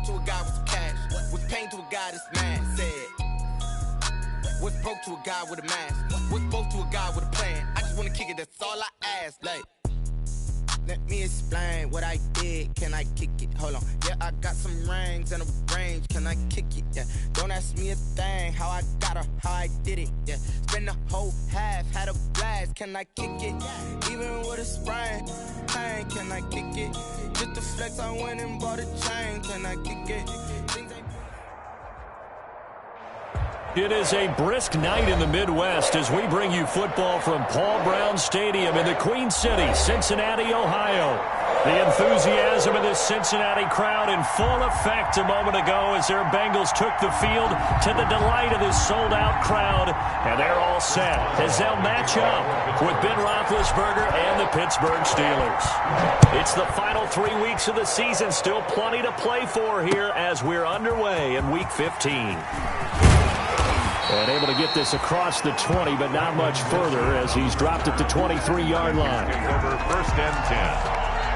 to a guy with some cash. Was pain to a guy that's mad. Said, was broke to a guy with a mask. Was broke to a guy with a plan. I just wanna kick it, that's all I ask. Like, let me explain what I did. Can I kick it? Hold on. Yeah, I got some rings and a range. Can I kick it? Yeah. Don't ask me a thing. How I got her, how I did it. Yeah. Spend the whole half, had a blast. Can I kick it? Even with a sprain. Pain, can I kick it? Just the flex, I went and bought a chain. Can I kick it? It is a brisk night in the Midwest as we bring you football from Paul Brown Stadium in the Queen City, Cincinnati, Ohio. The enthusiasm of this Cincinnati crowd in full effect a moment ago as their Bengals took the field to the delight of this sold-out crowd. And they're all set as they'll match up with Ben Roethlisberger and the Pittsburgh Steelers. It's the final 3 weeks of the season. Still plenty to play for here as we're underway in Week 15. And able to get this across the 20, but not much further as he's dropped at the 23-yard line. Over first and 10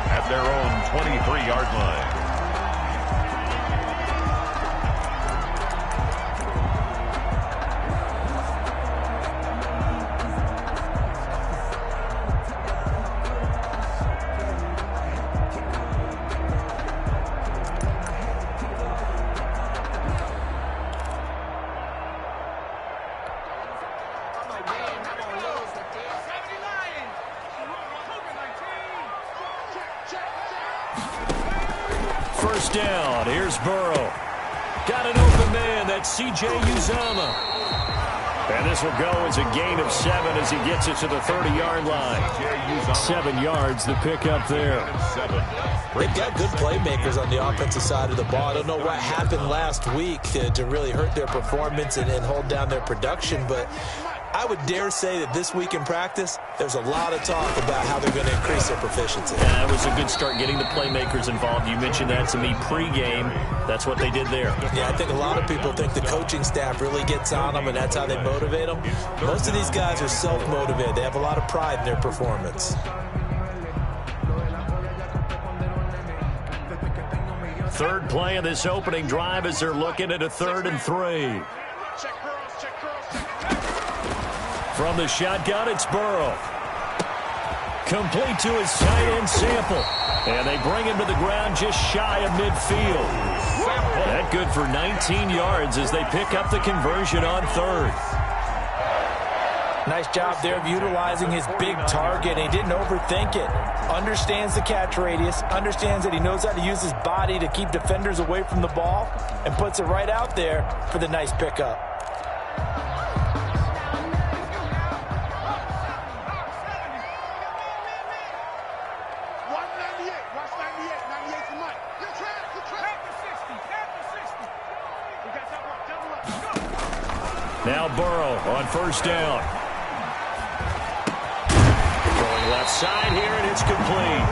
at their own 23-yard line. First down. Here's Burrow. Got an open man. That's C.J. Uzomah. And this will go as a gain of 7 as he gets it to the 30-yard line. 7 yards, the pickup there. They've got good playmakers on the offensive side of the ball. I don't know what happened last week to really hurt their performance and hold down their production, but I would dare say that this week in practice, there's a lot of talk about how they're going to increase their proficiency. Yeah, it was a good start getting the playmakers involved. You mentioned that to me pregame. That's what they did there. Yeah, I think a lot of people think the coaching staff really gets on them, and that's how they motivate them. Most of these guys are self-motivated. They have a lot of pride in their performance. Third play of this opening drive as they're looking at a 3rd and 3. From the shotgun, it's Burrow. Complete to his tight end Sample. And they bring him to the ground just shy of midfield. That good for 19 yards as they pick up the conversion on 3rd. Nice job there of utilizing his big target. He didn't overthink it. Understands the catch radius. Understands that he knows how to use his body to keep defenders away from the ball. And puts it right out there for the nice pickup. Now Burrow on first down. Going left side here, and it's complete.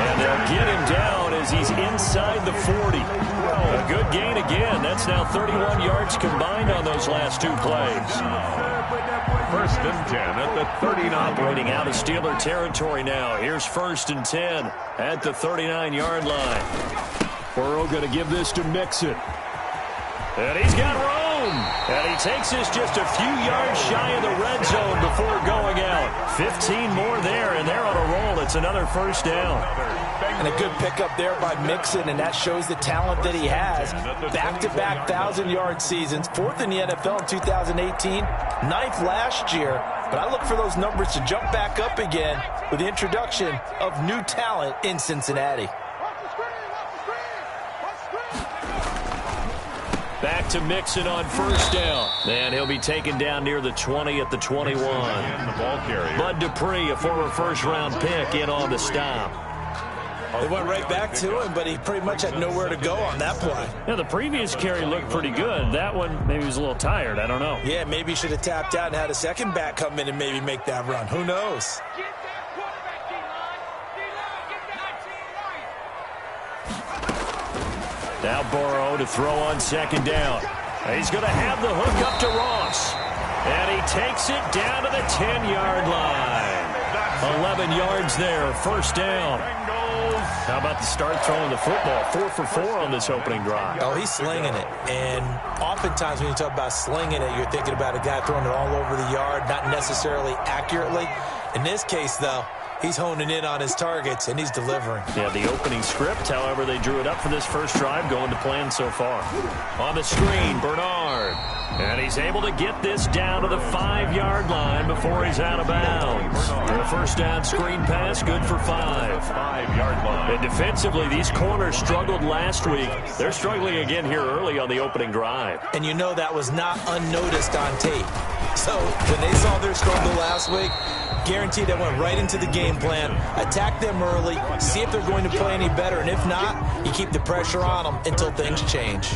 And they'll get him down as he's inside the 40. A good gain again. That's now 31 yards combined on those last 2 plays. First and 10 at the 39. Operating out of Steeler territory now. Here's 1st and 10 at the 39-yard line. Burrow going to give this to Mixon. And he's got room. And he takes this just a few yards shy of the red zone before going out. 15 more there, and they're on a roll. It's another first down. And a good pickup there by Mixon, and that shows the talent that he has. Back-to-back 1,000-yard seasons, 4th in the NFL in 2018, 9th last year. But I look for those numbers to jump back up again with the introduction of new talent in Cincinnati. Back to Mixon on first down. And he'll be taken down near the 20 at the 21. And the ball carrier. Bud Dupree, a former first-round pick, in on the stop. They went right back to him, but he pretty much had nowhere to go on that play. Yeah, the previous carry looked pretty good. That one, maybe he was a little tired. I don't know. Yeah, maybe he should have tapped out and had a second back come in and maybe make that run. Who knows? Now Burrow to throw on second down. He's going to have the hook up to Ross. And he takes it down to the 10-yard line. 11 yards there, first down. How about the start throwing the football? 4 for 4 on this opening drive. Oh, he's slinging it. And oftentimes when you talk about slinging it, you're thinking about a guy throwing it all over the yard, not necessarily accurately. In this case, though, he's honing in on his targets, and he's delivering. Yeah, the opening script, however, they drew it up for this first drive, going to plan so far. On the screen, Bernard. And he's able to get this down to the 5-yard line before he's out of bounds. And a first down screen pass, good for 5. 5-yard line. And defensively, these corners struggled last week. They're struggling again here early on the opening drive. And you know that was not unnoticed on tape. So when they saw their struggle last week, guaranteed they went right into the game plan, attack them early, see if they're going to play any better, and if not, you keep the pressure on them until things change.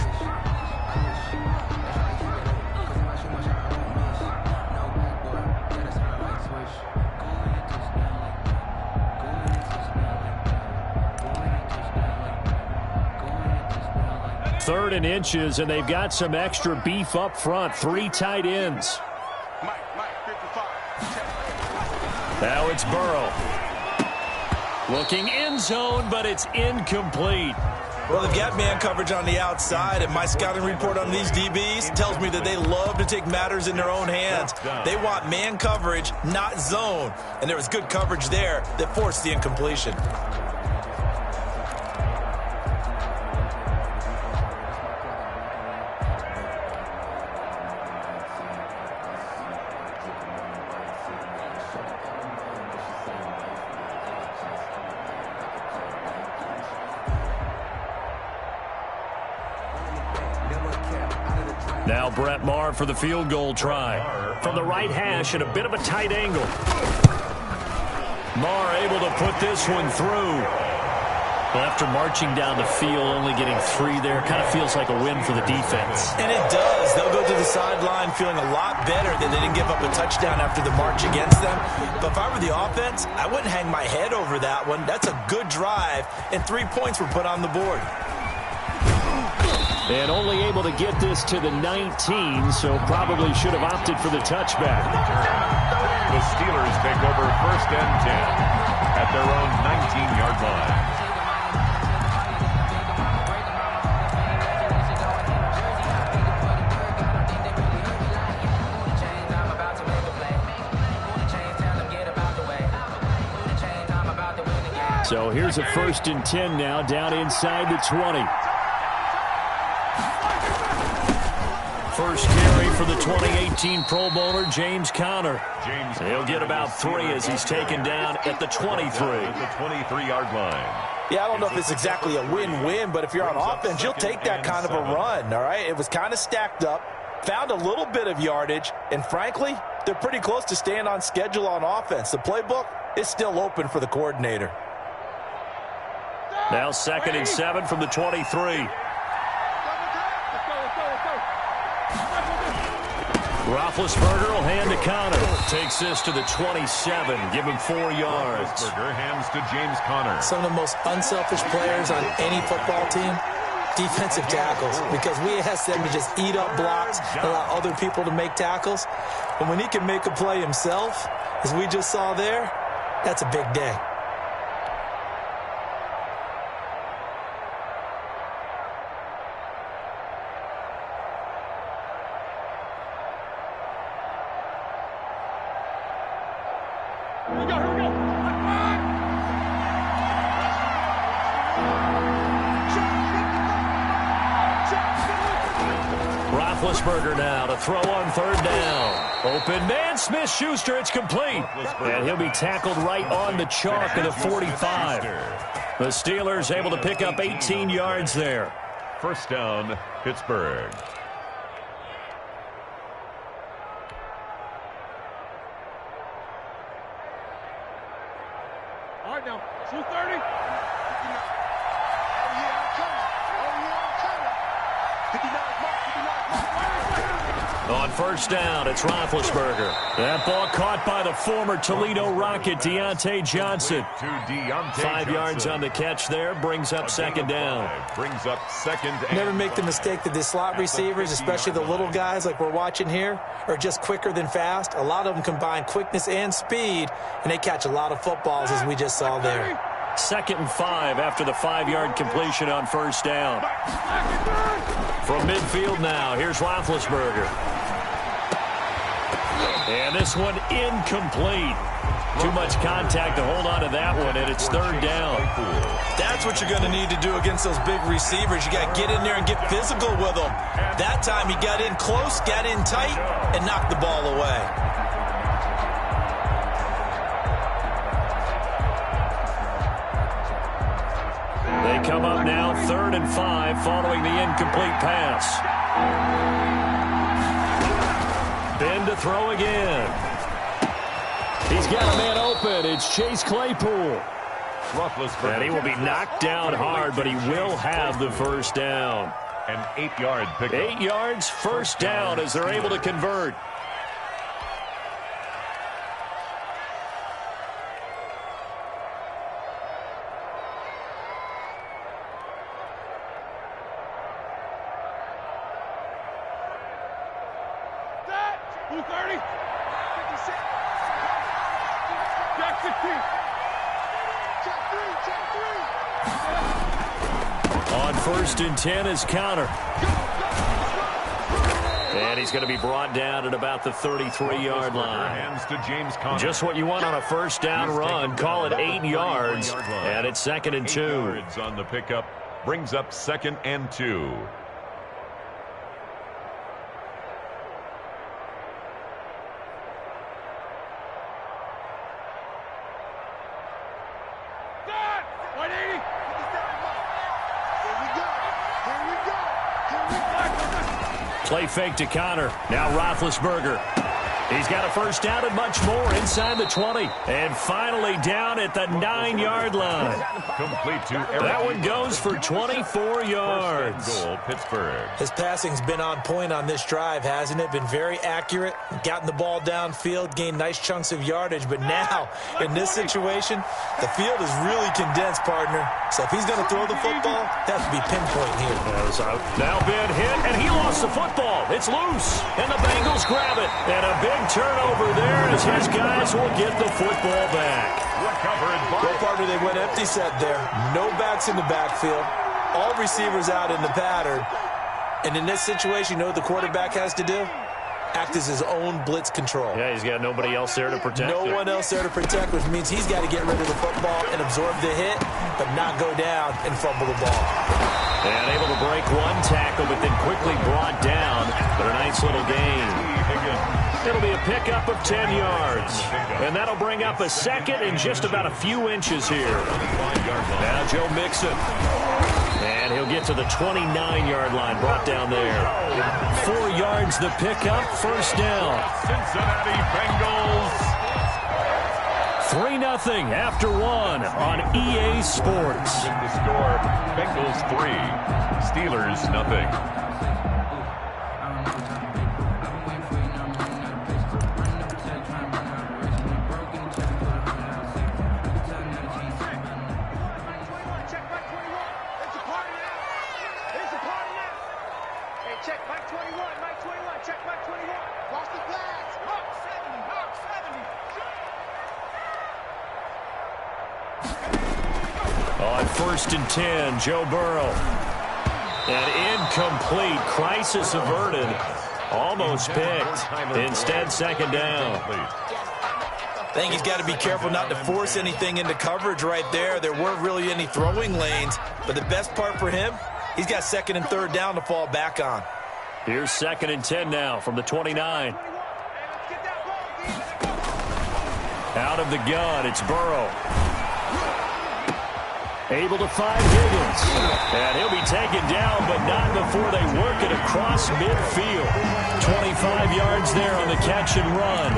Third and inches, and they've got some extra beef up front. 3 tight ends. Now it's Burrow. Looking end zone, but it's incomplete. Well, they've got man coverage on the outside, and my scouting report on these DBs tells me that they love to take matters in their own hands. They want man coverage, not zone. And there was good coverage there that forced the incompletion. Now Brett Maher for the field goal try. From the right hash at a bit of a tight angle. Maher able to put this one through. Well, after marching down the field, only getting 3 there, kind of feels like a win for the defense. And it does. They'll go to the sideline feeling a lot better that they didn't give up a touchdown after the march against them. But if I were the offense, I wouldn't hang my head over that one. That's a good drive, and 3 points were put on the board. And only able to get this to the 19, so probably should have opted for the touchback. The Steelers take over 1st and 10 at their own 19-yard line. So here's a 1st and 10 now, down inside the 20. First carry for the 2018 Pro Bowler, James Conner. He'll get about 3 as he's taken down at the 23. At the 23-yard line. Yeah, I don't know if it's exactly a win-win, but if you're on offense, you'll take that kind of a run, all right? It was kind of stacked up, found a little bit of yardage, and frankly, they're pretty close to staying on schedule on offense. The playbook is still open for the coordinator. Now 2nd and 7 from the 23. Roethlisberger will hand to Conner. Takes this to the 27. Give him 4 yards. Roethlisberger hands to James Conner. Some of the most unselfish players on any football team, defensive tackles, because we ask them to just eat up blocks, allow other people to make tackles. But when he can make a play himself, as we just saw there, that's a big day. Roethlisberger now to throw on 3rd down. Open man, Smith-Schuster, it's complete. And he'll be tackled right on the chalk of the 45. The Steelers able to pick up 18 yards there. 1st down, Pittsburgh. All right, now, 2:30. On 1st down, it's Roethlisberger. That ball caught by the former Toledo Rocket, Deontay Johnson. 5 yards on the catch there, brings up 2nd down. Brings up 2nd. Never make the mistake that the slot receivers, especially the little guys like we're watching here, are just quicker than fast. A lot of them combine quickness and speed, and they catch a lot of footballs as we just saw there. 2nd and 5 after the 5-yard completion on first down. From midfield now, here's Roethlisberger. And this one incomplete. Too much contact to hold on to that one, and it's 3rd down. That's what you're going to need to do against those big receivers. You got to get in there and get physical with them. That time he got in close, got in tight, and knocked the ball away. They come up now 3rd and 5 following the incomplete pass. Ben to throw again. He's got a man open. It's Chase Claypool. And he will be knocked down hard, but he will have the first down. An 8-yard pickup. 8 yards, first down as they're able to convert. On 1st and 10 is Counter. And he's going to be brought down at about the 33-yard line. Hands to James Conner. Just what you want on a first down run. Call it 8 yards. And it's 2nd and 2. 8 yards on the pickup. Brings up 2nd and 2. Play fake to Conner. Now Roethlisberger. He's got a first down and much more inside the 20. And finally down at the 9-yard line. Complete to Eric. That one goes for 24 yards. Goal, Pittsburgh. His passing's been on point on this drive, hasn't it? Been very accurate, gotten the ball downfield, gained nice chunks of yardage. But now, in this situation, the field is really condensed, partner. So if he's going to throw the football, it has to be pinpoint here. Now Ben hit, and he lost the football. It's loose, and the Bengals grab it. And a big turnover there as his guys will get the football back. Well, partner, they went empty set there. No backs in the backfield. All receivers out in the pattern. And in this situation, you know what the quarterback has to do? Act as his own blitz control. Yeah, he's got nobody else there to protect No him. one else there to protect, which means he's got to get rid of the football and absorb the hit, but not go down and fumble the ball. And able to break one tackle, but then quickly brought down. But a nice little gain. It'll be a pickup of 10 yards. And that'll bring up a 2nd and just about a few inches here. Now Joe Mixon. And he'll get to the 29-yard line, brought down there. 4 yards the pickup, first down. Cincinnati Bengals. 3-0 after 1 on EA Sports. With the score, Bengals 3, Steelers nothing. On 1st and 10, Joe Burrow. An incomplete. Crisis averted. Almost picked. Instead, 2nd down. I think he's got to be careful not to force anything into coverage right there. There weren't really any throwing lanes. But the best part for him, he's got 2nd and 3rd down to fall back on. Here's 2nd and 10 now from the 29. Out of the gun, it's Burrow. Able to find Higgins. And he'll be taken down, but not before they work it across midfield. 25 yards there on the catch and run.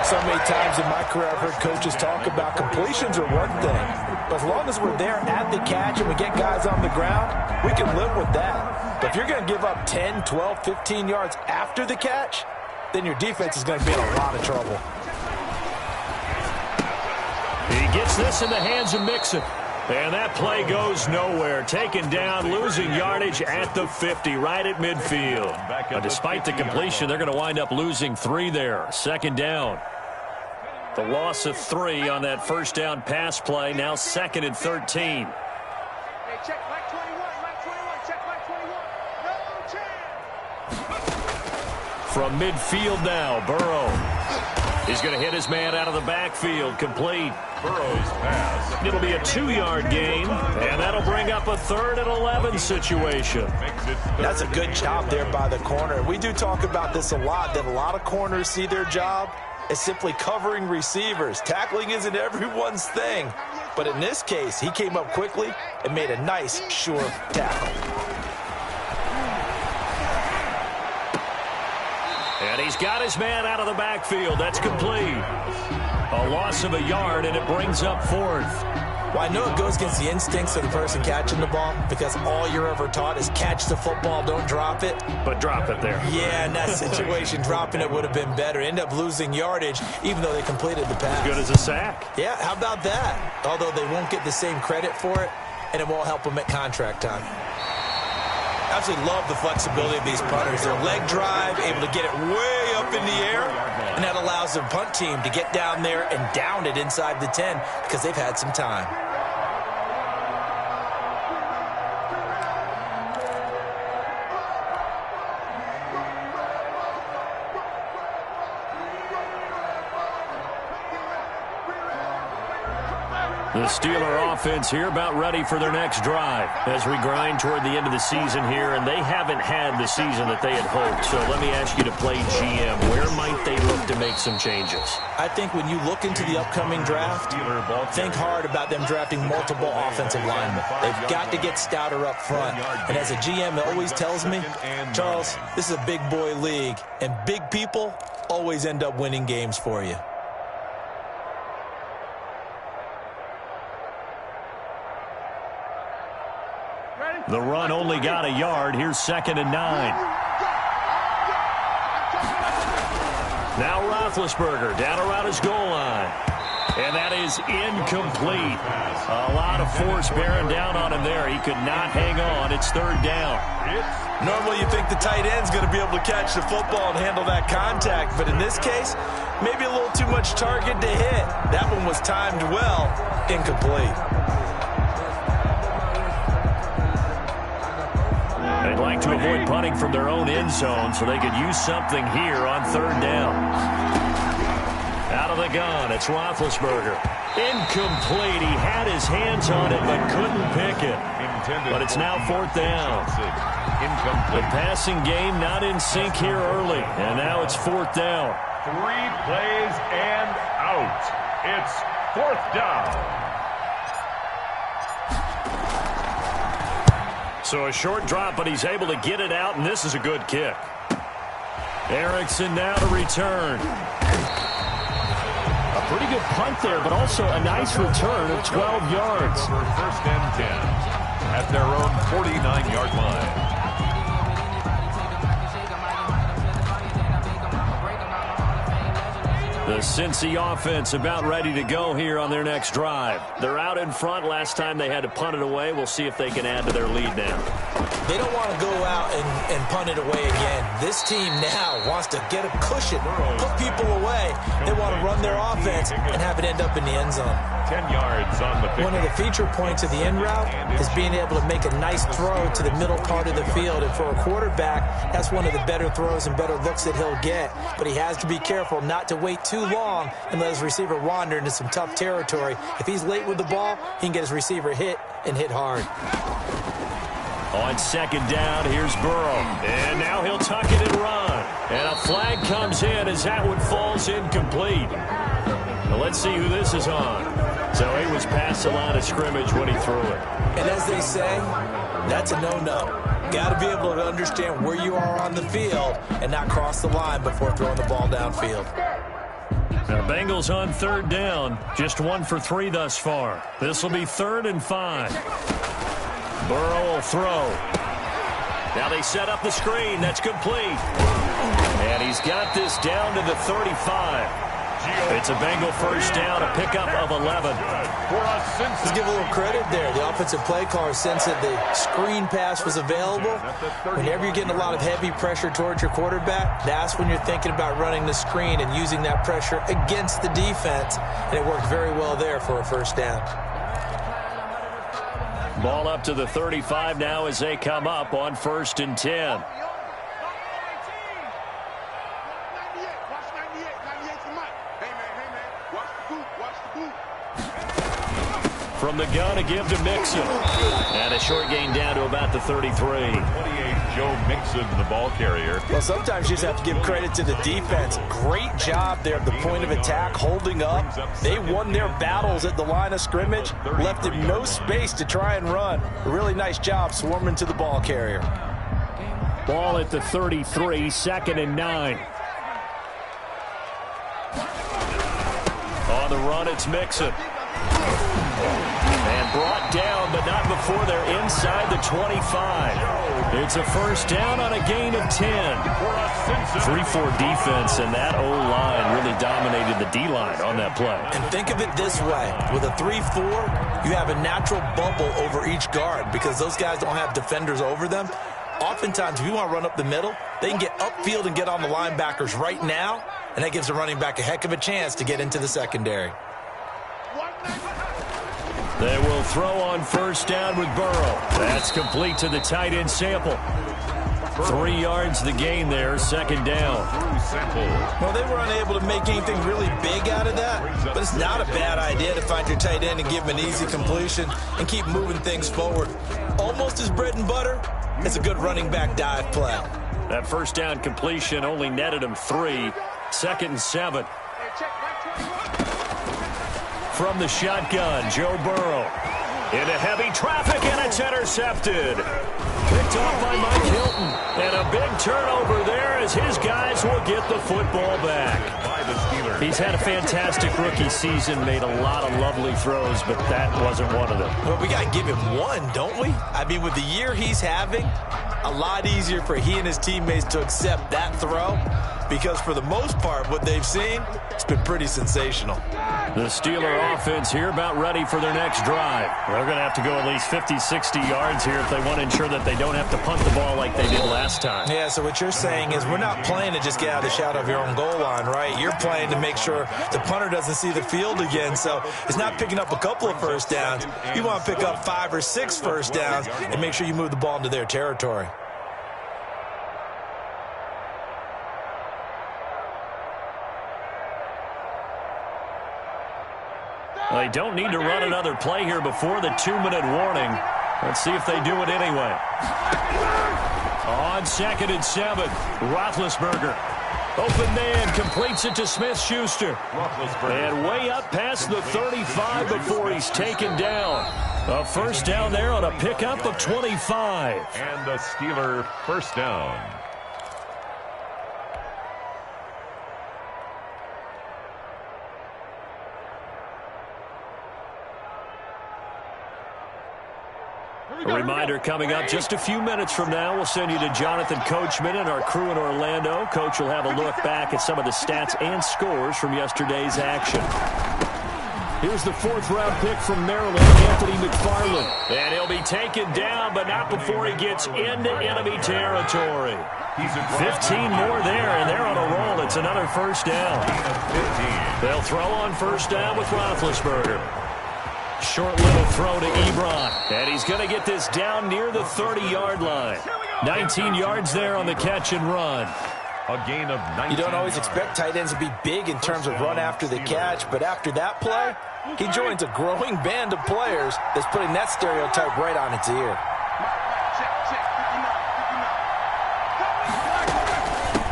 So many times in my career I've heard coaches talk about completions are one thing. But as long as we're there at the catch and we get guys on the ground, we can live with that. But if you're going to give up 10, 12, 15 yards after the catch, then your defense is going to be in a lot of trouble. He gets this in the hands of Mixon. And that play goes nowhere. Taken down, losing yardage at the 50, right at midfield. But despite the completion, they're going to wind up losing 3 there. 2nd down. The loss of 3 on that first down pass play. Now 2nd and 13. Hey, check Mike 21, Mike 21, check Mike 21. No chance. From midfield now, Burrow. He's going to hit his man out of the backfield. Complete. Burrow's pass. It'll be a 2-yard gain, and that'll bring up a 3rd and 11 situation. That's a good job there by the corner. We do talk about this a lot, that a lot of corners see their job as simply covering receivers. Tackling isn't everyone's thing. But in this case, he came up quickly and made a nice, sure tackle. And he's got his man out of the backfield. That's complete. A loss of a yard, and it brings up 4th. Well, I know it goes against the instincts of the person catching the ball because all you're ever taught is catch the football, don't drop it. But drop it there. Yeah, in that situation, dropping it would have been better. End up losing yardage, even though they completed the pass. As good as a sack. Yeah, how about that? Although they won't get the same credit for it, and it won't help them at contract time. Absolutely love the flexibility of these punters. Their leg drive, able to get it way up in the air, and that allows their punt team to get down there and down it inside the 10 because they've had some time. The Steeler offense here about ready for their next drive as we grind toward the end of the season here, and they haven't had the season that they had hoped. So let me ask you to play GM. Where might they look to make some changes? I think when you look into the upcoming draft, think hard about them drafting multiple offensive linemen. They've got to get stouter up front. And as a GM always tells me, Charles, this is a big boy league, and big people always end up winning games for you. The run only got a yard. Here's 2nd and 9. Now Roethlisberger down around his goal line. And that is incomplete. A lot of force bearing down on him there. He could not hang on. It's 3rd down. Normally you think the tight end's going to be able to catch the football and handle that contact. But in this case, maybe a little too much target to hit. That one was timed well. Incomplete. They'd like to avoid punting from their own end zone so they could use something here on 3rd down. Out of the gun, it's Roethlisberger. Incomplete. He had his hands on it but couldn't pick it. But it's now 4th down. The passing game not in sync here early, and now it's 4th down. 3 plays and out. It's 4th down. So a short drop, but he's able to get it out, and this is a good kick. Erickson now to return. A pretty good punt there, but also a nice return of 12 yards. 1st and 10 at their own 49-yard line. The Cincy offense about ready to go here on their next drive. They're out in front. Last time they had to punt it away. We'll see if they can add to their lead now. They don't want to go out and punt it away again. This team now wants to get a cushion, put people away. They want to run their offense and have it end up in the end zone. 10 yards on the pick. One of the feature points of the end route is being able to make a nice throw to the middle part of the field. And for a quarterback, that's one of the better throws and better looks that he'll get. But he has to be careful not to wait too long and let his receiver wander into some tough territory. If he's late with the ball, he can get his receiver hit and hit hard. On 2nd down, here's Burrow. And now he'll tuck it and run. And a flag comes in as that one falls incomplete. Now let's see who this is on. So he was past the line of scrimmage when he threw it. And as they say, that's a no-no. Got to be able to understand where you are on the field and not cross the line before throwing the ball downfield. Now Bengals on 3rd down. Just 1 for 3 thus far. This will be 3rd and 5. Burrow will throw. Now they set up the screen. That's complete. And he's got this down to the 35. It's a Bengal first down, a pickup of 11. Let's give a little credit there. The offensive play caller sensed that the screen pass was available. Whenever you're getting a lot of heavy pressure towards your quarterback, that's when you're thinking about running the screen and using that pressure against the defense. And it worked very well there for a first down. Ball up to the 35 now as they come up on 1st and 10. From the gun, a give to Mixon. And a short gain down to about the 33. 28, Joe Mixon, the ball carrier. Well, sometimes you just have to give credit to the defense. Great job there at the point of attack, holding up. They won their battles at the line of scrimmage, left him no space to try and run. A really nice job swarming to the ball carrier. Ball at the 33, 2nd and 9. On the run, it's Mixon. And brought down, but not before they're inside the 25. It's a first down on a gain of 10. 3-4 defense, and that O-line really dominated the D-line on that play. And think of it this way. With a 3-4, you have a natural bubble over each guard because those guys don't have defenders over them. Oftentimes, if you want to run up the middle, they can get upfield and get on the linebackers right now, and that gives the running back a heck of a chance to get into the secondary. They will throw on first down with Burrow. That's complete to the tight end Sample. 3 yards the gain there, 2nd down. Well, they were unable to make anything really big out of that, but it's not a bad idea to find your tight end and give him an easy completion and keep moving things forward. Almost as bread and butter as a good running back dive play. That first down completion only netted him 3. 2nd and 7. From the shotgun, Joe Burrow. Into heavy traffic, and it's intercepted. Picked off by Mike Hilton. And a big turnover there as his guys will get the football back. He's had a fantastic rookie season, made a lot of lovely throws, but that wasn't one of them. Well, we got to give him one, don't we? I mean, with the year he's having, a lot easier for he and his teammates to accept that throw because for the most part, what they've seen, it's been pretty sensational. The Steeler offense here about ready for their next drive. They're going to have to go at least 50, 60 yards here if they want to ensure that they don't have to punt the ball like they did last time. Yeah, so what you're saying is we're not playing to just get out of the shadow of your own goal line, right? You're playing to make sure the punter doesn't see the field again. So it's not picking up a couple of first downs. You want to pick up 5 or 6 first downs and make sure you move the ball into their territory. They don't need to run another play here before the 2-minute warning. Let's see if they do it anyway. On 2nd and 7, Roethlisberger. Open man, completes it to Smith-Schuster. And way up past the 35 before he's taken down. A first down there on a pickup of 25. And the Steeler first down. A reminder coming up just a few minutes from now. We'll send you to Jonathan Coachman and our crew in Orlando. Coach will have a look back at some of the stats and scores from yesterday's action. Here's the 4th-round pick from Maryland, Anthony McFarland. And he'll be taken down, but not before he gets into enemy territory. 15 more there, and they're on a roll. It's another first down. They'll throw on first down with Roethlisberger. Short little throw to Ebron, and he's going to get this down near the 30-yard line. 19 yards there on the catch and run. A gain of 19. You don't always expect tight ends to be big in terms of run after the catch, but after that play, he joins a growing band of players that's putting that stereotype right on its ear.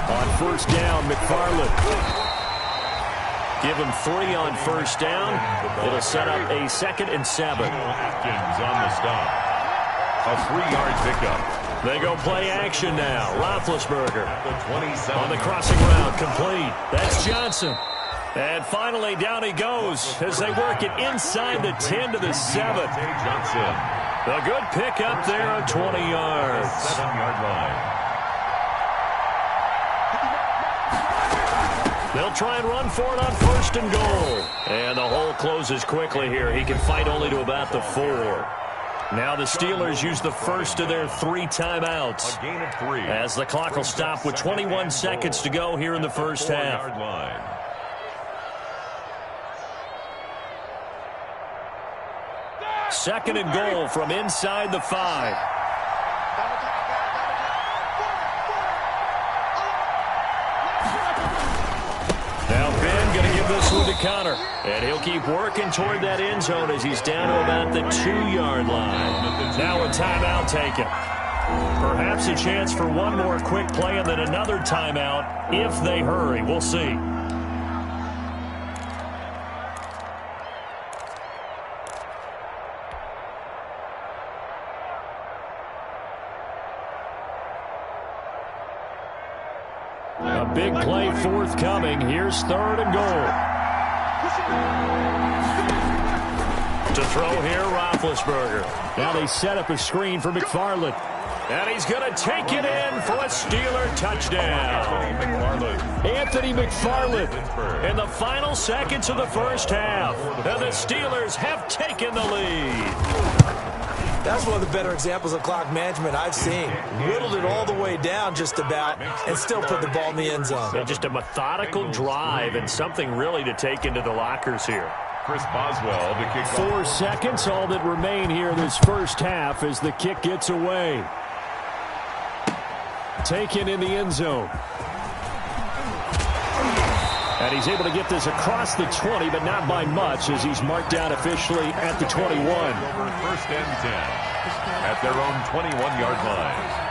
On first down, McFarland. Give him 3 on first down. It'll set up a 2nd and 7. Atkins on the stop. A 3-yard pickup. They go play action now. Roethlisberger on the crossing route, complete. That's Johnson. And finally, down he goes as they work it inside the 10 to the 7. Johnson. A good pickup there of 20 yards. 7-yard line. They'll try and run for it on 1st and goal. And the hole closes quickly here. He can fight only to about the 4. Now the Steelers use the first of their 3 timeouts. A gain of 3. As the clock will stop with 21 seconds to go here in the first half. 4-yard line. Second and goal from inside the 5. Now Ben going to give this one to Connor. And he'll keep working toward that end zone as he's down to about the 2-yard line. Now a timeout taken. Perhaps a chance for one more quick play and then another timeout if they hurry. We'll see. A big play forthcoming. Here's 3rd and goal. To throw here, Roethlisberger. Now they set up a screen for McFarland. And he's going to take it in for a Steeler touchdown. Anthony McFarland in the final seconds of the first half. And the Steelers have taken the lead. That's one of the better examples of clock management I've seen. Whittled it all the way down just about and still put the ball in the end zone. And just a methodical drive and something really to take into the lockers here. Chris Boswell to kick 4 seconds, all that remain here this first half as the kick gets away. Taken in the end zone. And he's able to get this across the 20, but not by much as he's marked down officially at the 21. Over 1st and 10 at their own 21-yard line.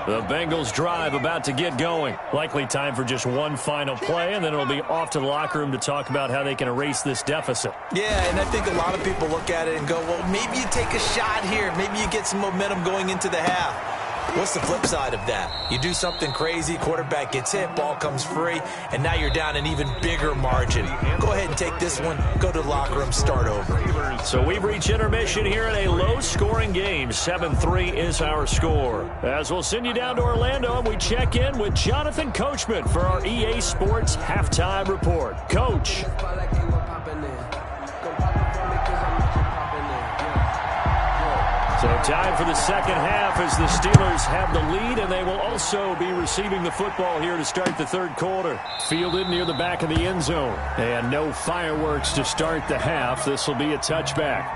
The Bengals drive about to get going. Likely time for just one final play, and then it'll be off to the locker room to talk about how they can erase this deficit. Yeah, and I think a lot of people look at it and go, well, maybe you take a shot here. Maybe you get some momentum going into the half. What's the flip side of that? You do something crazy, quarterback gets hit, ball comes free, and now you're down an even bigger margin. Go ahead and take this one, go to the locker room, start over. So we've reached intermission here in a low-scoring game. 7-3 is our score. As we'll send you down to Orlando, and we check in with Jonathan Coachman for our EA Sports Halftime Report. Coach. So time for the second half as the Steelers have the lead, and they will also be receiving the football here to start the third quarter. Fielded near the back of the end zone. And no fireworks to start the half. This will be a touchback.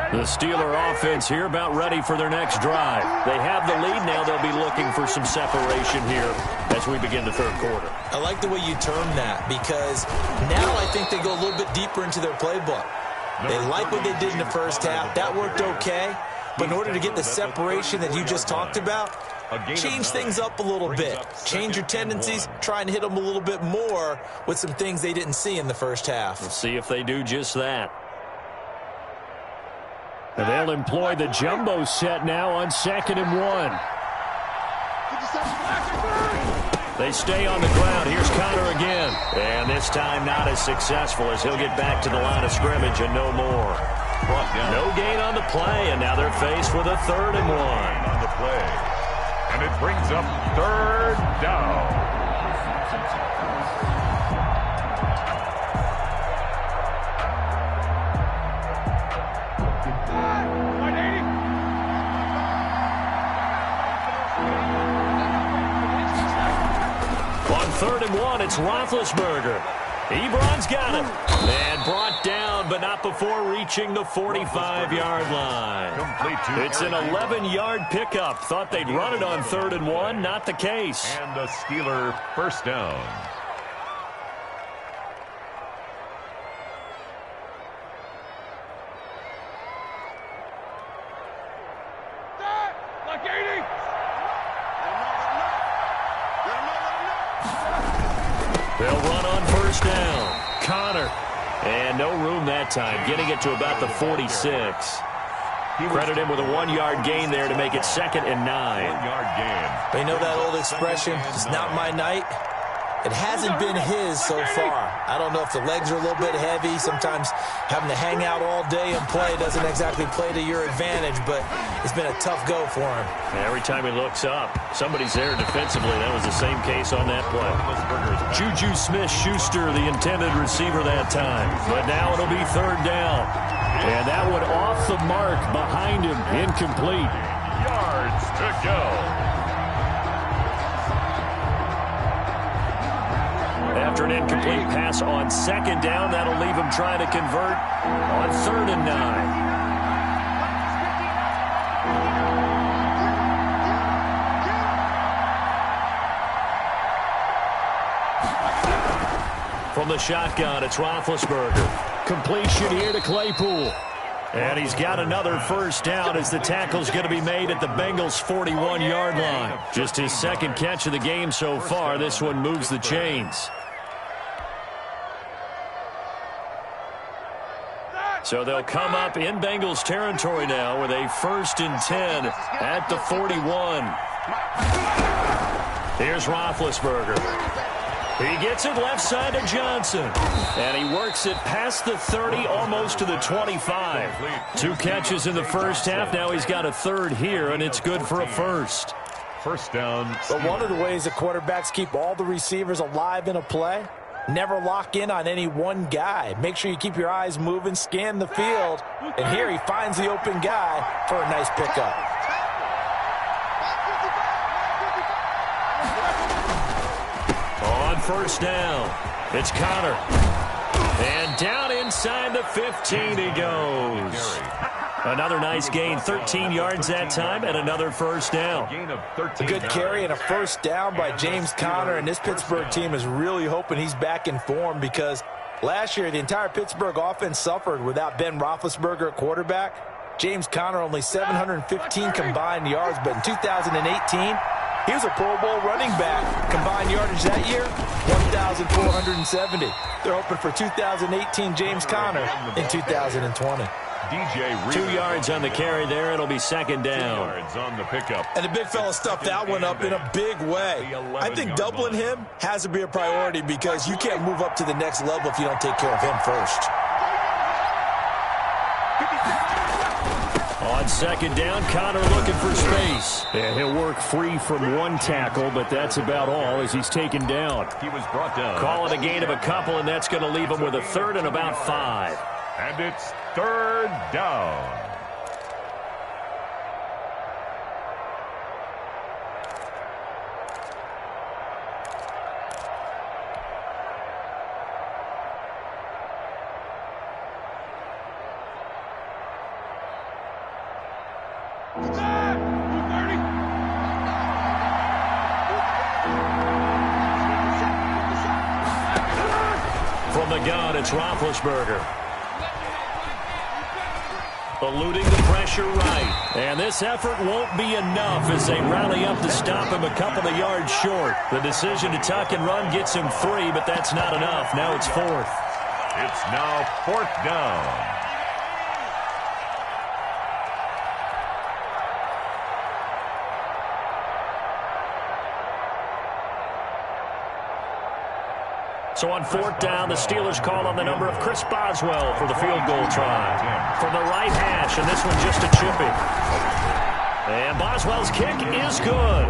The Steeler offense here about ready for their next drive. They have the lead now. They'll be looking for some separation here as we begin the third quarter. I like the way you term that because now I think they go a little bit deeper into their playbook. They like what they did in the first half. That worked okay. But in order to get the separation that you just talked about, change things up a little bit. Change your tendencies. Try and hit them a little bit more with some things they didn't see in the first half. We'll see if they do just that. And they'll employ the jumbo set now on 2nd and 1. They stay on the ground. Here's Connor again. And this time not as successful as he'll get back to the line of scrimmage and no more. No gain on the play, and now they're faced with a 3rd and 1. On the play. And it brings up 3rd down. On 3rd and 1, it's Roethlisberger. Ebron's got him. And brought down, but not before reaching the 45-yard line. It's an 11-yard pickup. Thought they'd run it on 3rd and 1. Not the case. And a Steeler first down. They'll run on 1st down. Connor. And no room that time. Getting it to about the 46. Credit him with a 1-yard gain there to make it 2nd and 9. 1-yard gain. You know that old expression, it's not my night? It hasn't been his so far. I don't know if the legs are a little bit heavy. Sometimes having to hang out all day and play doesn't exactly play to your advantage, but it's been a tough go for him. Every time he looks up, somebody's there defensively. That was the same case on that play. Juju Smith-Schuster, the intended receiver that time. But now it'll be 3rd down. And that one off the mark behind him, incomplete. Yards to go. After an incomplete pass on 2nd down, that'll leave him trying to convert on 3rd and 9. From the shotgun, it's Roethlisberger. Completion here to Claypool. And he's got another 1st down as the tackle's going to be made at the Bengals' 41-yard line. Just his 2nd catch of the game so far. This one moves the chains. So they'll come up in Bengals territory now with a 1st and 10 at the 41. Here's Roethlisberger. He gets it left side to Johnson. And he works it past the 30, almost to the 25. 2 catches in the first half. Now he's got a 3rd here, and it's good for a 1st. 1st down. But one of the ways that quarterbacks keep all the receivers alive in a play, never lock in on any one guy. Make sure you keep your eyes moving, scan the field. And here he finds the open guy for a nice pickup. On 1st down, it's Connor. And down inside the 15 he goes. Another nice gain, 13 yards that time, and another 1st down. A good carry and a 1st down by James Conner, and this Pittsburgh team is really hoping he's back in form because last year the entire Pittsburgh offense suffered without Ben Roethlisberger at quarterback. James Conner only 715 combined yards, but in 2018, he was a Pro Bowl running back. Combined yardage that year, 1,470. They're hoping for 2018 James Conner in 2020. DJ 2 yards on the carry there. It'll be 2nd down. 2 yards on the pickup. And the big fella stuffed that one up in a big way. I think doubling him has to be a priority because you can't move up to the next level if you don't take care of him first. On 2nd down, Connor looking for space. And he'll work free from 1 tackle, but that's about all as he's taken down. He was brought down. Call it a gain of a couple, and that's going to leave him with a 3rd and about 5. And it's 3rd down. From the gun, it's Roethlisberger. Eluding the pressure right. And this effort won't be enough as they rally up to stop him a couple of yards short. The decision to tuck and run gets him 3, but that's not enough. Now it's 4th. It's now 4th down. So on 4th down, the Steelers call on the number of Chris Boswell for the field goal try. From the right hash, and this one just a chippy. And Boswell's kick is good.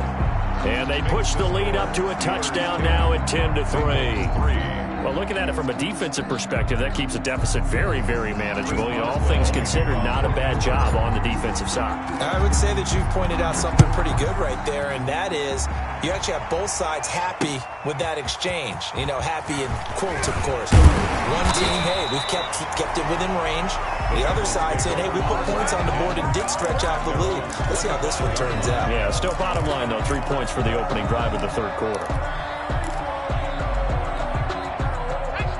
And they push the lead up to a touchdown now at 10-3. Well, looking at it from a defensive perspective, that keeps the deficit very, very manageable. You know, all things considered, not a bad job on the defensive side. I would say that you've pointed out something pretty good right there, and that is you actually have both sides happy with that exchange. You know, happy in quotes, of course. One team, hey, we've kept it within range. The other side saying, hey, we put points on the board and did stretch out the lead. Let's see how this one turns out. Yeah, still bottom line, though, 3 points for the opening drive of the 3rd quarter.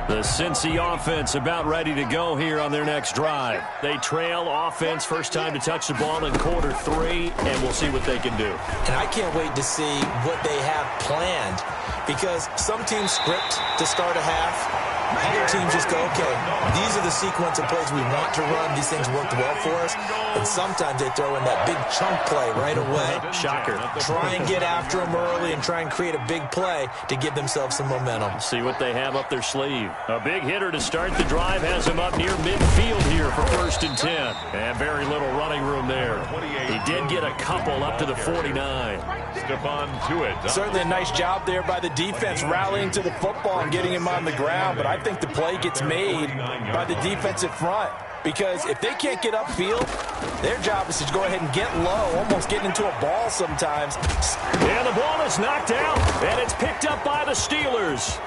The Cincy offense about ready to go here on their next drive. They trail offense, first time to touch the ball in quarter 3, and we'll see what they can do. And I can't wait to see what they have planned because some teams script to start a half. other teams just go, okay, these are the sequence of plays we want to run. These things worked well for us. And sometimes they throw in that big chunk play right away. Shocker. Try and get after them early and try and create a big play to give themselves some momentum. See what they have up their sleeve. A big hitter to start the drive has him up near midfield here for 1st and 10. And very little running room there. He did get a couple up to the 49. Stephon Tuitt. Certainly a nice job there by the defense rallying to the football and getting him on the ground. But I think the play gets made by the defensive front. Because if they can't get upfield, their job is to go ahead and get low, almost getting into a ball sometimes. And the ball is knocked out, and it's picked up by the Steelers.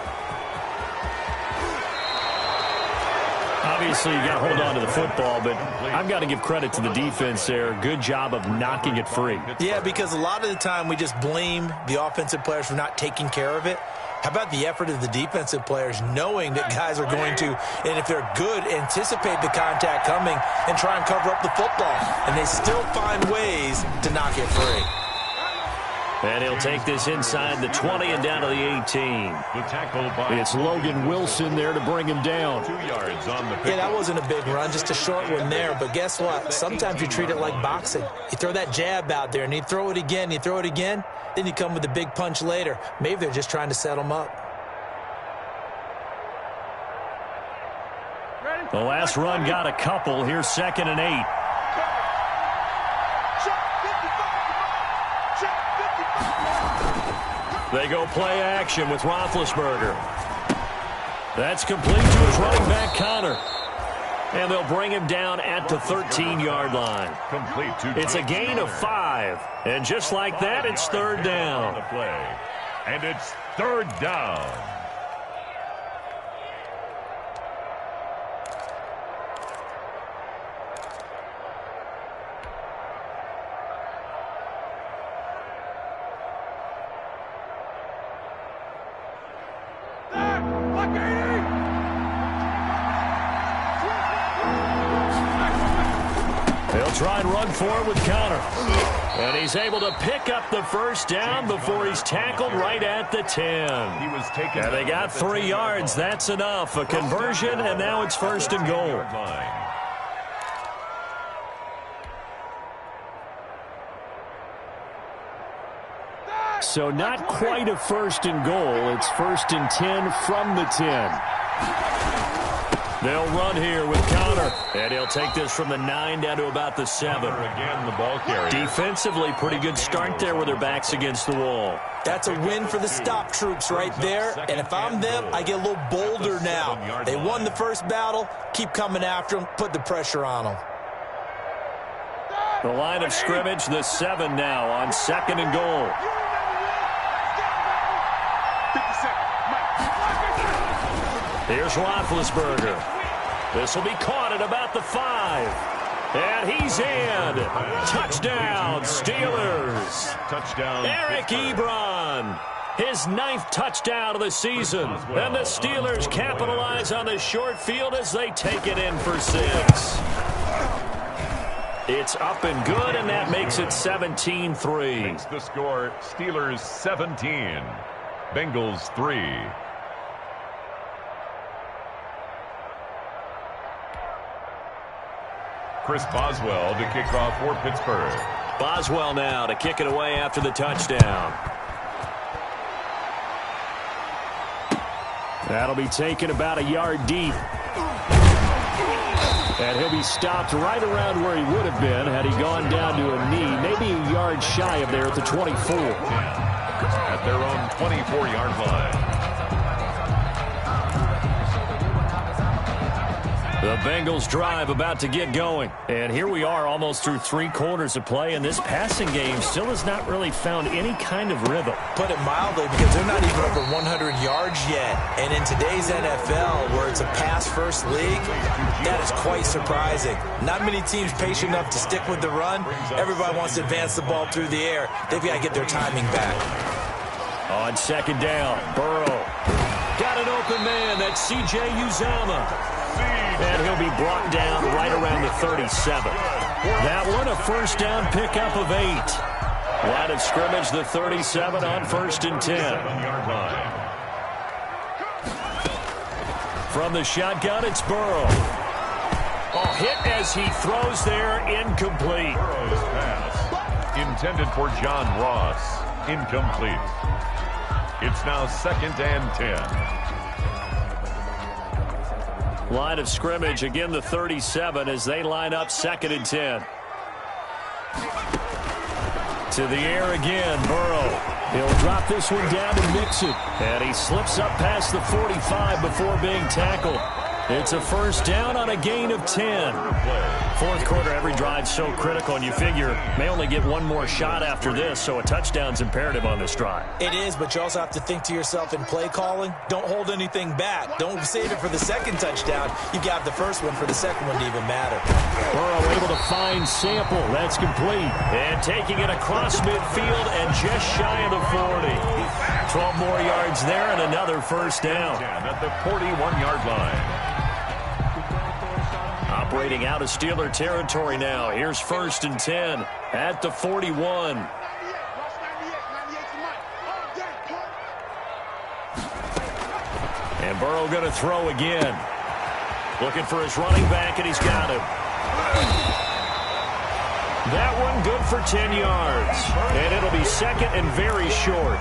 Obviously, you got to hold on to the football, but I've got to give credit to the defense there. Good job of knocking it free. Yeah, because a lot of the time we just blame the offensive players for not taking care of it. How about the effort of the defensive players knowing that guys are going to, and if they're good, anticipate the contact coming and try and cover up the football. And they still find ways to knock it free. And he'll take this inside the 20 and down to the 18. The tackle by It's Logan Wilson there to bring him down. 2 yards on the pick. Yeah, that wasn't a big run, just a short one there. But guess what? Sometimes you treat it like boxing. You throw that jab out there, and you throw it again, then you come with a big punch later. Maybe they're just trying to set them up. The last run got a couple. Here's 2nd and 8. They go play action with Roethlisberger. That's complete to his running back, Connor. And they'll bring him down at the 13-yard line. Complete to It's a gain of 5. And just like that, it's 3rd down. the play. And it's 3rd down. They'll try and run for it with Connor. And he's able to pick up the 1st down before he's tackled right at the 10. He was taken. And they got 3 yards. That's enough. A conversion, and now it's 1st and goal. So not quite a 1st and goal. It's 1st and 10 from the 10. They'll run here with Connor. And he'll take this from the 9 down to about the 7. Again, the ball carrier. Defensively, pretty good start there with their backs against the wall. That's a win for the stop troops right there. And if I'm them, I get a little bolder now. They won the first battle. Keep coming after them. Put the pressure on them. The line of scrimmage, the 7 now on 2nd and goal. Here's Roethlisberger. This will be caught at about the 5. And he's in. Touchdown, Steelers. Touchdown. Eric Ebron. His 9th touchdown of the season. And the Steelers capitalize on the short field as they take it in for 6. It's up and good, and that makes it 17-3. Makes the score Steelers 17. Bengals 3. Chris Boswell to kick off for Pittsburgh. Boswell now to kick it away after the touchdown. That'll be taken about a yard deep. And he'll be stopped right around where he would have been had he gone down to a knee, maybe a yard shy of there at the 24. At their own 24-yard line. The Bengals drive about to get going. And here we are almost through 3 quarters of play, and this passing game still has not really found any kind of rhythm. Put it mildly, because they're not even over 100 yards yet. And in today's NFL, where it's a pass-first league, that is quite surprising. Not many teams patient enough to stick with the run. Everybody wants to advance the ball through the air. They've got to get their timing back. On 2nd down, Burrow. Got an open man. That's C.J. Uzomah. And he'll be brought down right around the 37. That one, a 1st down pickup of 8. Line of scrimmage, the 37 on 1st and 10. From the shotgun, it's Burrow. Oh, hit as he throws there, incomplete. Burrow's pass, intended for John Ross, incomplete. It's now 2nd and 10. Line of scrimmage, again the 37 as they line up 2nd and 10. To the air again, Burrow. He'll drop this one down to Mixon. And he slips up past the 45 before being tackled. It's a first down on a gain of 10. Fourth quarter, every drive so critical, and you figure may only get one more shot after this, so a touchdown's imperative on this drive. It is, but you also have to think to yourself in play calling, don't hold anything back. Don't save it for the second touchdown. You got the first one for the second one to even matter. Burrow able to find Sample. That's complete. And taking it across midfield and just shy of the 40. 12 more yards there and another first down. At the 41-yard line. Operating out of Steeler territory now. Here's 1st and 10 at the 41. And Burrow going to throw again. Looking for his running back, and he's got him. That one good for 10 yards. And it'll be 2nd and very short.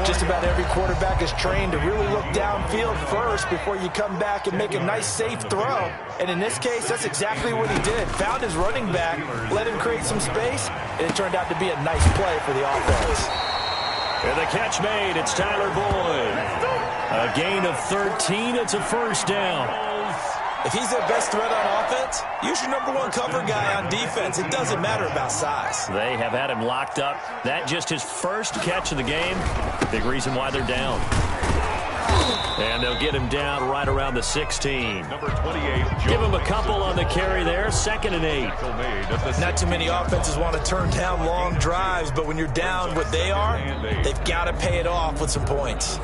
Just about every quarterback is trained to really look downfield first before you come back and make a nice, safe throw. And in this case, that's exactly what he did. Found his running back, let him create some space, and it turned out to be a nice play for the offense. And the catch made. It's Tyler Boyd. A gain of 13. It's a first down. If he's their best threat on offense, use your #1 cover guy on defense. It doesn't matter about size. They have had him locked up. That just his first catch of the game. Big reason why they're down. And they'll get him down right around the 16. Number 28. Give him a couple on the carry there. 2nd and 8. Not too many offenses want to turn down long drives, but when you're down what they are, they've got to pay it off with some points.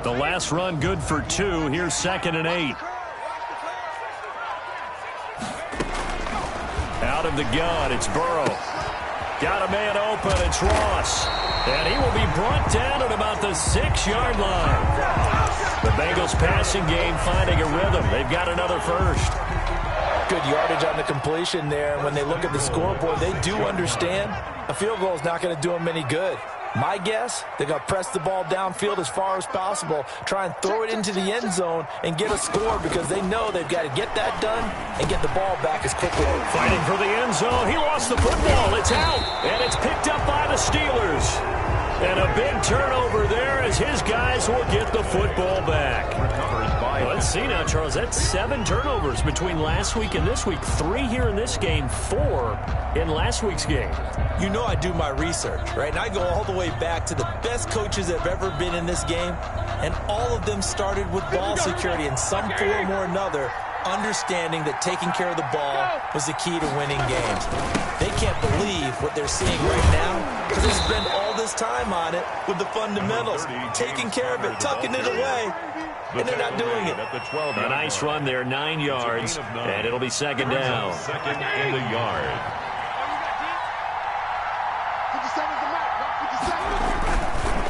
The last run good for 2. Here's 2nd and 8. Out of the gun, it's Burrow. Got a man open, it's Ross. And he will be brought down at about the 6-yard line. The Bengals passing game finding a rhythm. They've got another first. Good yardage on the completion there. And when they look at the scoreboard, they do understand a field goal is not going to do them any good. My guess, they're going to press the ball downfield as far as possible, try and throw it into the end zone and get a score because they know they've got to get that done and get the ball back as quickly. Fighting for the end zone. He lost the football. It's out, and it's picked up by the Steelers. And a big turnover there as his guys will get the football back. Let's see now, Charles. That's 7 turnovers between last week and this week. 3 here in this game, 4 in last week's game. You know I do my research, right? And I go all the way back to the best coaches that have ever been in this game. And all of them started with ball security in some form or another, understanding that taking care of the ball was the key to winning games. They can't believe what they're seeing right now because they spend all this time on it with the fundamentals, taking care of it, tucking it away, and they're not doing it. A nice run there, 9 yards, and it'll be 2nd down. 2nd and a yard.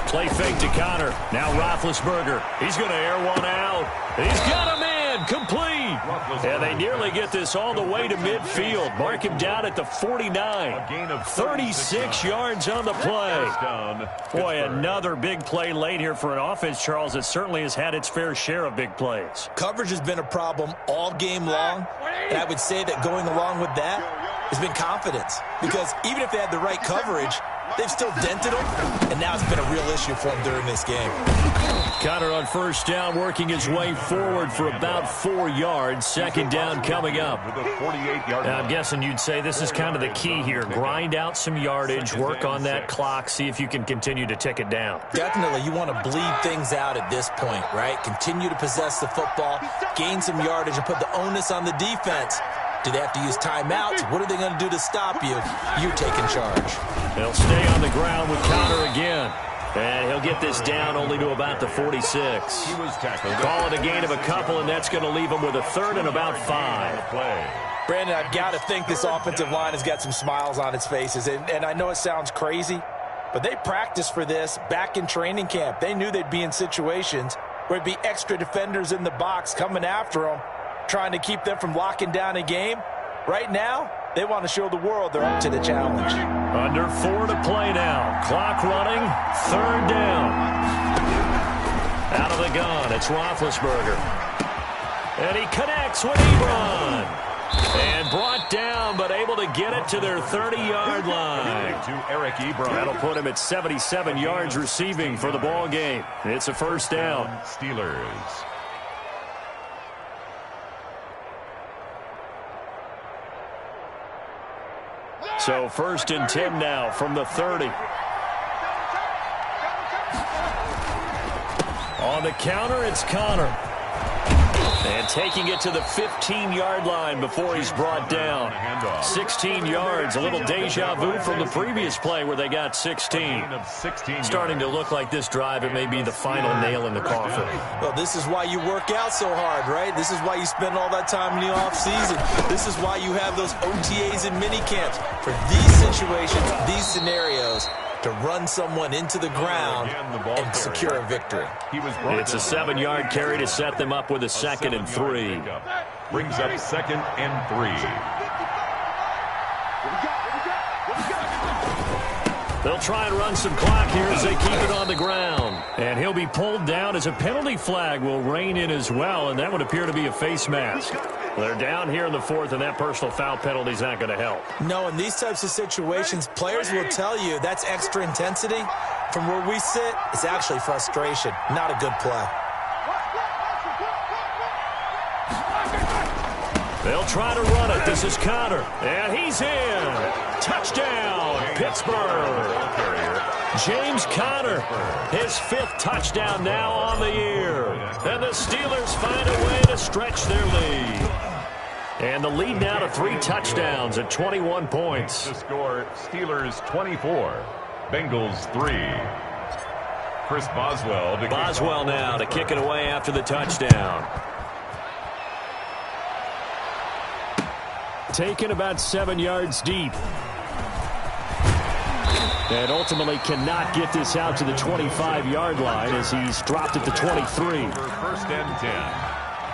Play fake to Connor. Now Roethlisberger. He's going to air one out. He's got a man. Complete. And they nearly get this all the way to midfield. Mark him down at the 49. 36 yards on the play. Boy, another big play late here for an offense, Charles, that certainly has had its fair share of big plays. Coverage has been a problem all game long, and I would say that going along with that has been confidence. Because even if they had the right coverage, they've still dented them, and now it's been a real issue for them during this game. Connor on first down, working his way forward for about 4 yards. 2nd down coming up. Now, I'm guessing you'd say this is kind of the key here. Grind out some yardage, work on that clock, see if you can continue to tick it down. Definitely, you want to bleed things out at this point, right? Continue to possess the football, gain some yardage, and put the onus on the defense. Do they have to use timeouts? What are they going to do to stop you? You taking charge. They'll stay on the ground with Connor again. And he'll get this down only to about the 46. He was tackled. Call it a gain of a couple, and that's going to leave him with a 3rd and about 5. Brandon, I've got to think this offensive line has got some smiles on its faces. And I know it sounds crazy, but they practiced for this back in training camp. They knew they'd be in situations where it'd be extra defenders in the box coming after them, trying to keep them from locking down a game. Right now, they want to show the world they're up to the challenge. Under 4 to play now. Clock running. 3rd down. Out of the gun, it's Roethlisberger. And he connects with Ebron. And brought down, but able to get it to their 30-yard line. To Eric Ebron. That'll put him at 77 yards receiving for the ball game. It's a 1st down. Steelers. So 1st and 10 now from the 30. On the counter, it's Connor. And taking it to the 15-yard line before he's brought down. 16 yards, a little deja vu from the previous play where they got 16. Starting to look like this drive, it may be the final nail in the coffin. Well, this is why you work out so hard, right? This is why you spend all that time in the offseason. This is why you have those OTAs and mini camps. For these situations, these scenarios, to run someone into the ground and secure a victory. It's a 7-yard carry to set them up with a 2nd and 3. Brings up 2nd and 3. They'll try and run some clock here as they keep it on the ground. And he'll be pulled down as a penalty flag will rein in as well, and that would appear to be a face mask. They're down here in the 4th, and that personal foul penalty is not going to help. No, in these types of situations, players will tell you that's extra intensity. From where we sit, it's actually frustration, not a good play. They'll try to run it. This is Connor, and he's in. Touchdown, Pittsburgh. James Conner, his 5th touchdown now on the year. And the Steelers find a way to stretch their lead. And the lead now to 3 touchdowns at 21 points. The score, Steelers 24, Bengals 3. Chris Boswell. Boswell now to kick it away after the touchdown. Taken about 7 yards deep. And ultimately cannot get this out to the 25-yard line as he's dropped at the 23. 1st and 10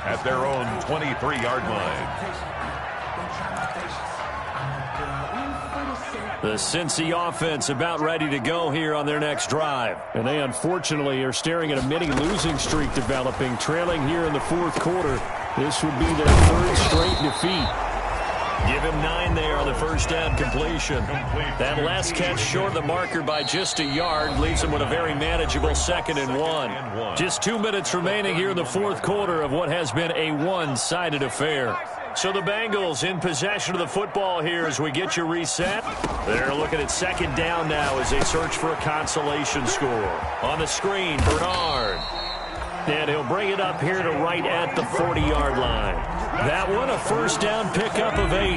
at their own 23-yard line. The Cincy offense about ready to go here on their next drive. And they unfortunately are staring at a mini losing streak developing, trailing here in the 4th quarter. This would be their 3rd straight defeat. Give him 9 there on the 1st down completion. That last catch short of the marker by just a yard leaves him with a very manageable 2nd and 1. Just 2 minutes remaining here in the 4th quarter of what has been a one-sided affair. So the Bengals in possession of the football here as we get you reset. They're looking at 2nd down now as they search for a consolation score. On the screen, Bernard. And he'll bring it up here to right at the 40-yard line. That one, a 1st down pickup of 8.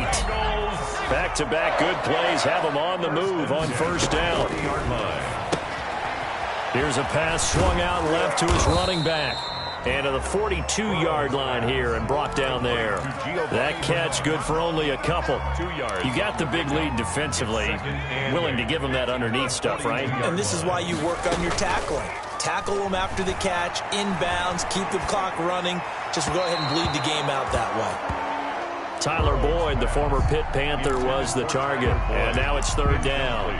Back-to-back good plays have them on the move on 1st down. Here's a pass swung out left to his running back. And to the 42-yard line here and brought down there. That catch good for only a couple. You got the big lead defensively. Willing to give him that underneath stuff, right? And this is why you work on your tackling. Tackle them after the catch, inbounds, keep the clock running. Just go ahead and bleed the game out that way. Tyler Boyd, the former Pitt Panther, was the target. And now it's 3rd down.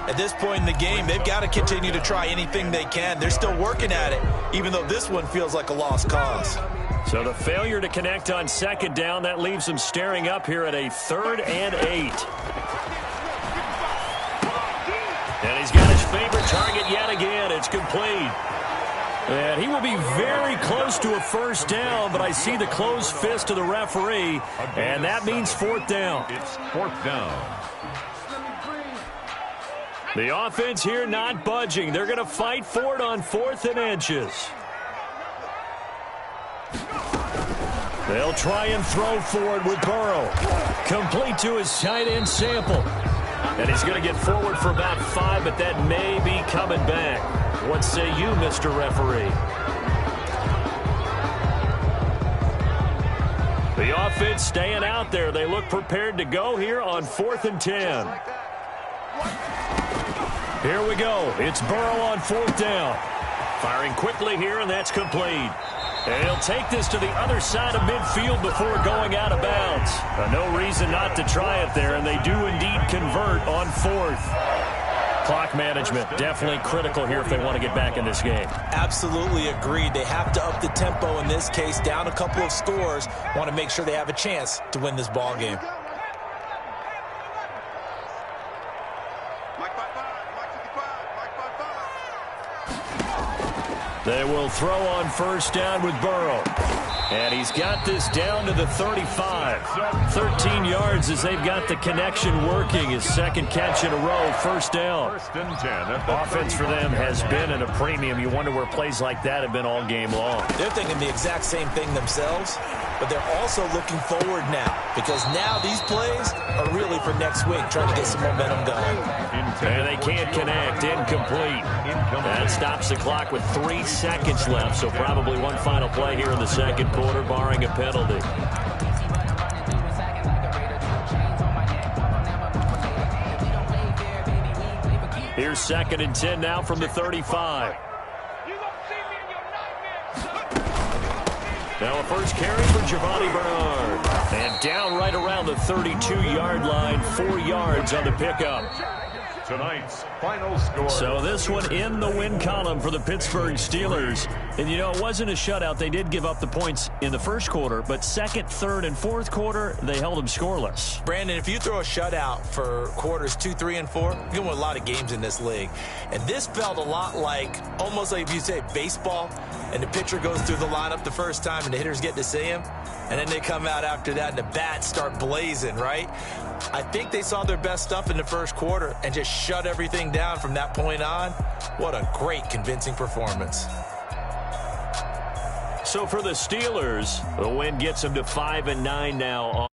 At this point in the game, they've got to continue to try anything they can. They're still working at it, even though this one feels like a lost cause. So the failure to connect on 2nd down, that leaves them staring up here at a 3rd and 8. And he's got his favorite target yet again. It's complete. And he will be very close to a 1st down, but I see the closed fist of the referee, and that means 4th down. It's 4th down. The offense here not budging. They're going to fight for it on 4th and inches. They'll try and throw for it with Burrow. Complete to his tight end Sample. And he's going to get forward for about 5, but that may be coming back. What say you, Mr. Referee? The offense staying out there. They look prepared to go here on 4th and 10. Here we go. It's Burrow on 4th down. Firing quickly here, and that's complete. And he'll take this to the other side of midfield before going out of bounds. No reason not to try it there, and they do indeed convert on 4th. Clock management definitely critical here if they want to get back in this game. Absolutely agreed. They have to up the tempo in this case, down a couple of scores. Want to make sure they have a chance to win this ball game. They will throw on 1st down with Burrow. And he's got this down to the 35. 13 yards as they've got the connection working. His 2nd catch in a row, 1st down. Offense for them has been at a premium. You wonder where plays like that have been all game long. They're thinking the exact same thing themselves, but they're also looking forward now, because now these plays are really for next week, trying to get some momentum going. And they can't connect. Incomplete. That stops the clock with 3 seconds left, so probably one final play here in the 2nd quarter, barring a penalty. Here's 2nd and 10 now from the 35. Now a first carry for Giovanni Bernard. And down right around the 32-yard line, 4 yards on the pickup. Tonight's final score. So this one in the win column for the Pittsburgh Steelers. And, you know, it wasn't a shutout. They did give up the points in the 1st quarter, but 2nd, 3rd, and 4th quarter, they held them scoreless. Brandon, if you throw a shutout for quarters 2, 3, and 4, you're going to win a lot of games in this league. And this felt a lot like, almost like if you say baseball, and the pitcher goes through the lineup the first time and the hitters get to see him, and then they come out after that and the bats start blazing, right? I think they saw their best stuff in the 1st quarter and just shut everything down from that point on. What a great, convincing performance. So for the Steelers, the win gets them to 5-9 now.